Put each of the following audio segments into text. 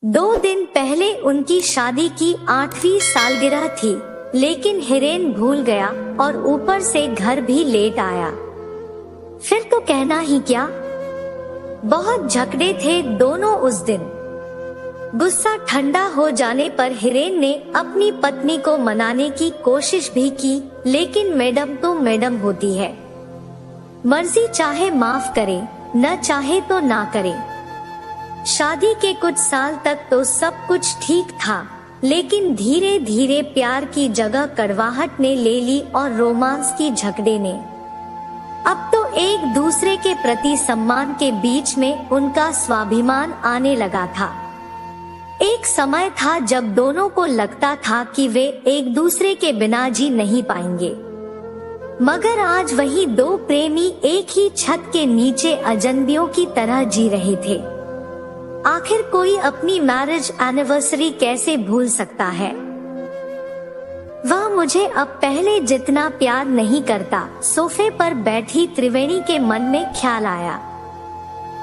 2 दिन पहले उनकी शादी की 8वीं सालगिरह थी, लेकिन हिरेन भूल गया और ऊपर से घर भी लेट आया। फिर तो कहना ही क्या, बहुत झगड़े थे दोनों उस दिन। गुस्सा ठंडा हो जाने पर हिरेन ने अपनी पत्नी को मनाने की कोशिश भी की, लेकिन मैडम तो मैडम होती है, मर्जी चाहे माफ करे, न चाहे तो ना करे। शादी के कुछ साल तक तो सब कुछ ठीक था, लेकिन धीरे धीरे प्यार की जगह कड़वाहट ने ले ली और रोमांस की झगड़े ने। अब तो एक दूसरे के प्रति सम्मान के बीच में उनका स्वाभिमान आने लगा था। एक समय था जब दोनों को लगता था कि वे एक दूसरे के बिना जी नहीं पाएंगे, मगर आज वही दो प्रेमी एक ही छत के नीचे अजनबियों की तरह जी रहे थे। आखिर कोई अपनी मैरिज एनिवर्सरी कैसे भूल सकता है। वह मुझे अब पहले जितना प्यार नहीं करता, सोफे पर बैठी त्रिवेणी के मन में ख्याल आया।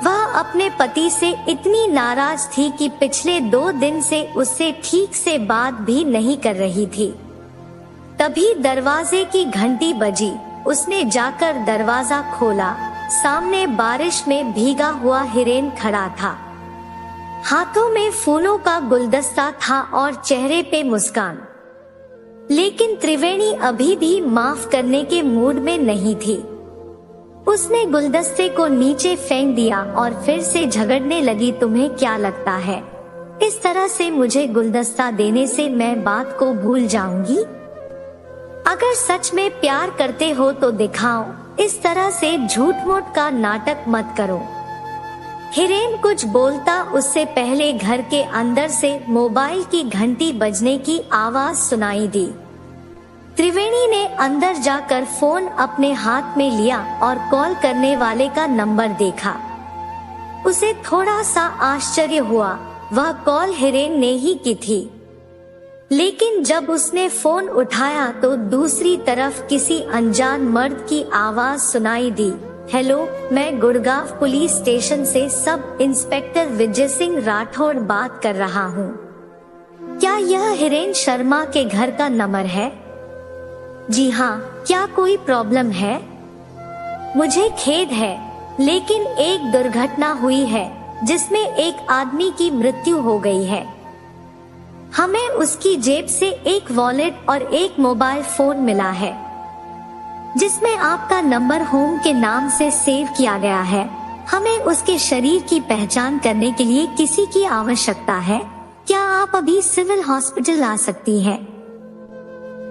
वह अपने पति से इतनी नाराज थी कि पिछले 2 दिन से उससे ठीक से बात भी नहीं कर रही थी। तभी दरवाजे की घंटी बजी। उसने जाकर दरवाजा खोला। सामने बारिश में भीगा हुआ हिरेन खड़ा था। हाथों में फूलों का गुलदस्ता था और चेहरे पे मुस्कान। लेकिन त्रिवेणी अभी भी माफ करने के मूड में नहीं थी। उसने गुलदस्ते को नीचे फेंक दिया और फिर से झगड़ने लगी। तुम्हें क्या लगता है, इस तरह से मुझे गुलदस्ता देने से मैं बात को भूल जाऊंगी? अगर सच में प्यार करते हो तो दिखाओ, इस तरह से झूठ मूठ का नाटक मत करो। हिरेन कुछ बोलता उससे पहले घर के अंदर से मोबाइल की घंटी बजने की आवाज सुनाई दी। त्रिवेणी ने अंदर जाकर फोन अपने हाथ में लिया और कॉल करने वाले का नंबर देखा। उसे थोड़ा सा आश्चर्य हुआ, वह कॉल हिरेन ने ही की थी। लेकिन जब उसने फोन उठाया तो दूसरी तरफ किसी अनजान मर्द की आवाज सुनाई दी। हेलो, मैं गुड़गांव पुलिस स्टेशन से सब इंस्पेक्टर विजय सिंह राठौड़ बात कर रहा हूँ। क्या यह हिरेन शर्मा के घर का नंबर है? जी हाँ, क्या कोई प्रॉब्लम है? मुझे खेद है, लेकिन एक दुर्घटना हुई है जिसमें एक आदमी की मृत्यु हो गई है। हमें उसकी जेब से एक वॉलेट और एक मोबाइल फोन मिला है, जिसमें आपका नंबर होम के नाम से सेव किया गया है। हमें उसके शरीर की पहचान करने के लिए किसी की आवश्यकता है। क्या आप अभी सिविल हॉस्पिटल आ सकती हैं?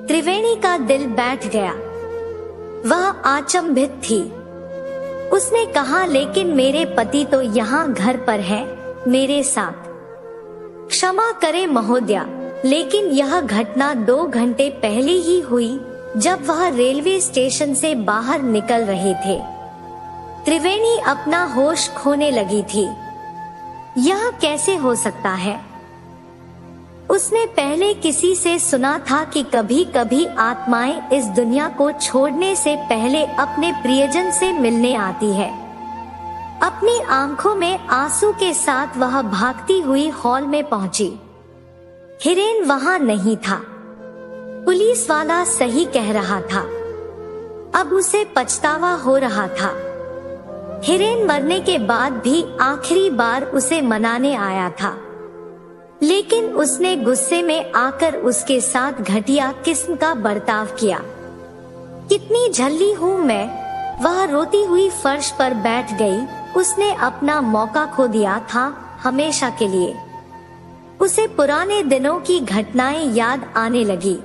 त्रिवेणी का दिल बैठ गया। वह अचंभित थी। उसने कहा, लेकिन मेरे पति तो यहाँ घर पर है मेरे साथ। क्षमा करें महोदया, लेकिन यह घटना 2 घंटे पहले ही हुई, जब वह रेलवे स्टेशन से बाहर निकल रहे थे। त्रिवेणी अपना होश खोने लगी थी। यह कैसे हो सकता है? उसने पहले किसी से सुना था कि कभी कभी आत्माएं इस दुनिया को छोड़ने से पहले अपने प्रियजन से मिलने आती है। अपनी आंखों में आंसू के साथ वह भागती हुई हॉल में पहुंची। हिरेन वहां नहीं था। पुलिस वाला सही कह रहा था। अब उसे पछतावा हो रहा था। हिरेन मरने के बाद भी आखिरी बार उसे मनाने आया था, लेकिन उसने गुस्से में आकर उसके साथ घटिया किस्म का बर्ताव किया। कितनी झल्ली हूँ मैं, वह रोती हुई फर्श पर बैठ गई। उसने अपना मौका खो दिया था हमेशा के लिए। उसे पुराने दिनों की घटनाएं याद आने लगी।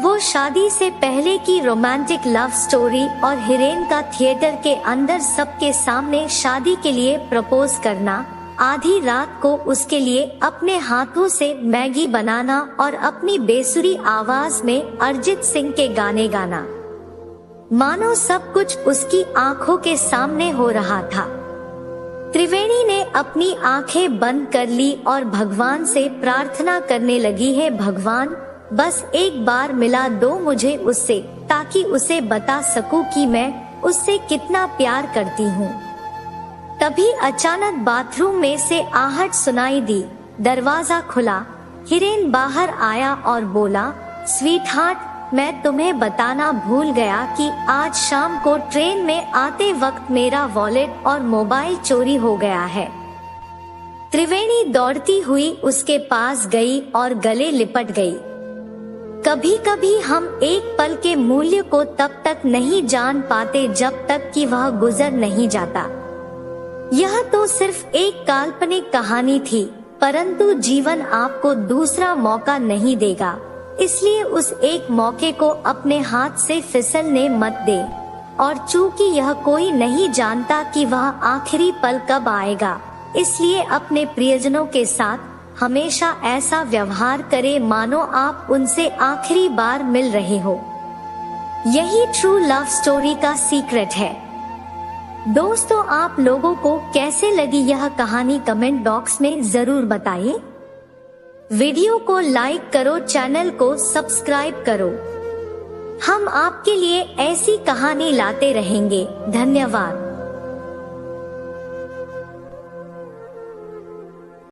वो शादी से पहले की रोमांटिक लव स्टोरी और हिरेन का थिएटर के अंदर सबके सामने शादी के लिए प्रपोज करना, आधी रात को उसके लिए अपने हाथों से मैगी बनाना और अपनी बेसुरी आवाज में अरिजीत सिंह के गाने गाना, मानो सब कुछ उसकी आंखों के सामने हो रहा था। त्रिवेणी ने अपनी आंखें बंद कर ली और भगवान से प्रार्थना करने लगी है, भगवान बस एक बार मिला दो मुझे उससे, ताकि उसे बता सकूं कि मैं उससे कितना प्यार करती हूँ। तभी अचानक बाथरूम में से आहट सुनाई दी। दरवाजा खुला, हिरेन बाहर आया और बोला, स्वीट हार्ट, मैं तुम्हें बताना भूल गया कि आज शाम को ट्रेन में आते वक्त मेरा वॉलेट और मोबाइल चोरी हो गया है। त्रिवेणी दौड़ती हुई उसके पास गई और गले लिपट गई। कभी कभी हम एक पल के मूल्य को तब तक नहीं जान पाते जब तक कि वह गुजर नहीं जाता। यह तो सिर्फ एक काल्पनिक कहानी थी, परंतु जीवन आपको दूसरा मौका नहीं देगा, इसलिए उस एक मौके को अपने हाथ से फिसलने मत दे। और चूंकि यह कोई नहीं जानता कि वह आखिरी पल कब आएगा, इसलिए अपने प्रियजनों के साथ हमेशा ऐसा व्यवहार करें मानो आप उनसे आखिरी बार मिल रहे हो। यही ट्रू लव स्टोरी का सीक्रेट है। दोस्तों, आप लोगों को कैसे लगी यह कहानी कमेंट बॉक्स में जरूर बताइए। वीडियो को लाइक करो, चैनल को सब्सक्राइब करो। हम आपके लिए ऐसी कहानी लाते रहेंगे। धन्यवाद।